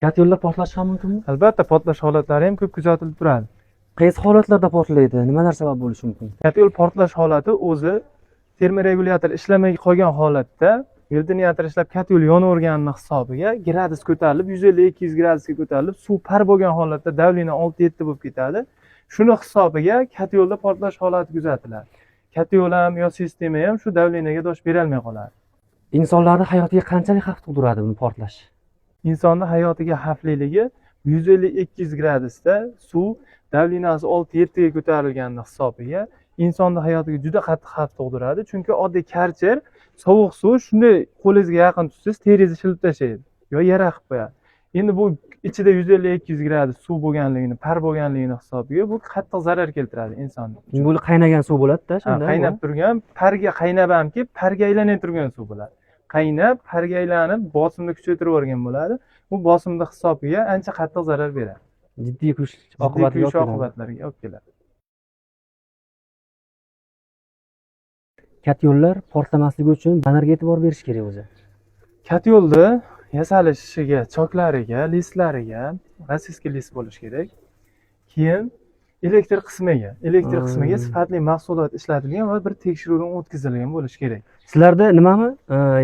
Katta yo'llar portlashi ham mumkinmi? Albatta, portlash holatlari ham ko'p kuzatilib turadi. Qaysi holatlarda portlaydi? Nimalar sabab bo'lishi mumkin? Katta yo'l portlash holati o'zi termoregulyator ishlamay qolgan holatda ventilyator ishlab katta yo'l yonavergani hisobiga gradus ko'tarilib 150-200 gradusga ko'tarilib suv par bo'lgan holatda davleniya 6-7 bo'lib ketadi. Shuni hisobiga katta yo'lda portlash holati kuzatiladi. Katta yo'l ham yo sistema ham shu davleniyaga dosh berolmay qoladi. Insonlarning hayotiga qanchalik xavf tug'diradi bu portlash? Insonni hayotiga xavfliligi 150-200 gradusda suv davleniyasi 6-7 ga ko'tarilgani hisobiga insonni hayotiga juda qattiq xavf tug'diradi. Chunki oddiy karcher sovuq suv shunday qo'lingizga yaqin tutsangiz teringizni shilib tashlaydi yo yara qilib qo'yadi. Endi bu ichida 150-200 gradus suv bo'lganligini, par bo'lganligini hisobiga bu qattiq zarar keltiradi insonga. Bu qaynagan suv bo'ladi-da, shunda. Qaynab turgan, parga qaynab hamki, parga aylanib turgan suv bo'ladi. Qaynab, parga aylanib, bosimni kuchaytirib yuborgan bo'ladi. Bu bosimning hisobiga ancha qattiq zarar beradi. Jiddiy kuch oqibatlarga olib keladi. Katta yo'llar portlamasligi uchun nimalarga e'tibor berish kerak o'zi? Katta yo'lda yasalishiga, choklariga, listlariga rossiyskiy list bo'lishi kerak. Keyin elektr qismiga sifatli mahsulot ishlatilgan va bir tekshiruvdan o'tkazilgan bo'lishi kerak. Sizlarda nimami?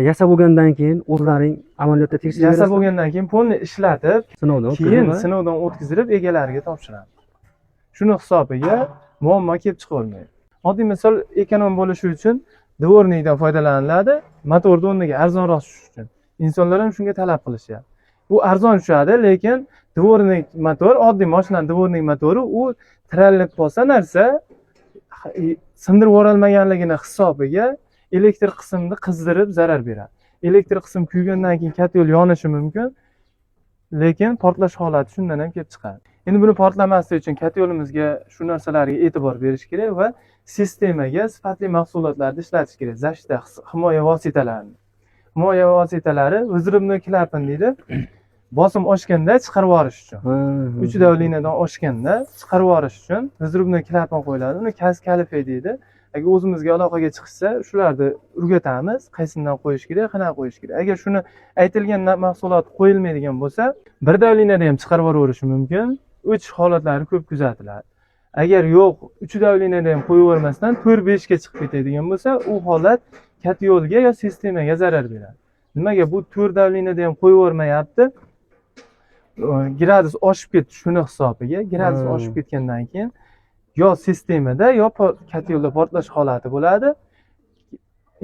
Yasab bo'lgandan keyin o'zlaring amaliyotda tekshirib berasiz? Yasab bo'lgandan keyin polni ishlatib, keyin sinovdan o'tkazilib egalariga topshiradi. Shuni hisobiga muammo kelib chiqolmaydi. Oddiy misol ekonom bo'lishi uchun dvornikdan foydalaniladi, motorni o'rniga arzonroq tushishi uchun. Insonlar ham shunga talab qilishyapti. Bu arzon tushadi, lekin dvornik motor, oddiy mashinaning dvornik motori u tiralib qolsa narsa sindirib yuborilmaganligini hisobiga elektr qismni qizdirib zarar beradi. Elektr qism kuygandan keyin katta yo'l yonishi mumkin, lekin portlash holati shundan ham kelib chiqadi. Endi buni portlamasligi uchun katta yo'limizga shu narsalarga e'tibor berish kerak va sistemaga sifatli mahsulotlarni ishlatish kerak. Zashda himoya vositalarini. Himoya vositalari vzrubnoy klapan deydi. Bosim oshganda chiqarib yuborish uchun. 3 davleniyadan oshganda chiqarib yuborish uchun vzrubnoy klapan qo'yiladi. Uni kas kalifey deydi. Agar o'zimizga aloqaga chiqsa, shularni o'rgatamiz, qaysidan qo'yish kerak, qanaqa qo'yish kerak. Agar shuni aytilgan mahsulot qo'yilmaydigan bo'lsa, bir davleniyada ham chiqarib yuborilishi mumkin. 3 holatlari ko'p kuzatiladi. Agar yo'q, 3 davleniyada ham qo'yib yubormasdan 4-5 ga chiqib ketadigan bo'lsa, u holat katta yo'lga yo sistemaga zarar beradi. Nimaga bu 4 davleniyada ham qo'yib yubormayapti? Gradus oshib ketdi shuni hisobiga. Gradus oshib ketgandan keyin yo sistemada yo katta yo'lda portlash holati bo'ladi.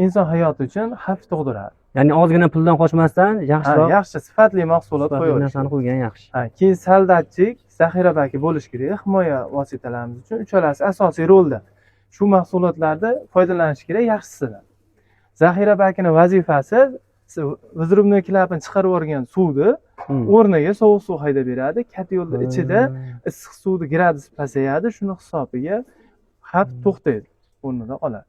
Inson hayoti uchun xavf tug'diradi. Ya'ni ozgina puldan qochmasdan yaxshiroq. Yaxshi sifatli mahsulot qo'yish. Narsani qo'ygan yaxshi. Keyin soldatchik, zaxira baki bo'lish kerak. Himoya vositalarimiz uchun uchalasi asosiy rolda. Shu mahsulotlarda foydalanish kerak yaxshisidan. Zaxira bakini vazifasi vzrubnoy klapan chiqarib yuborgan suvni o'rniga sovuq suv haydab beradi. Katta yo'lda ichida issiq suvni gradus pasayadi. Shuni hisobiga xavf to'xtaydi, o'rnida qoladi.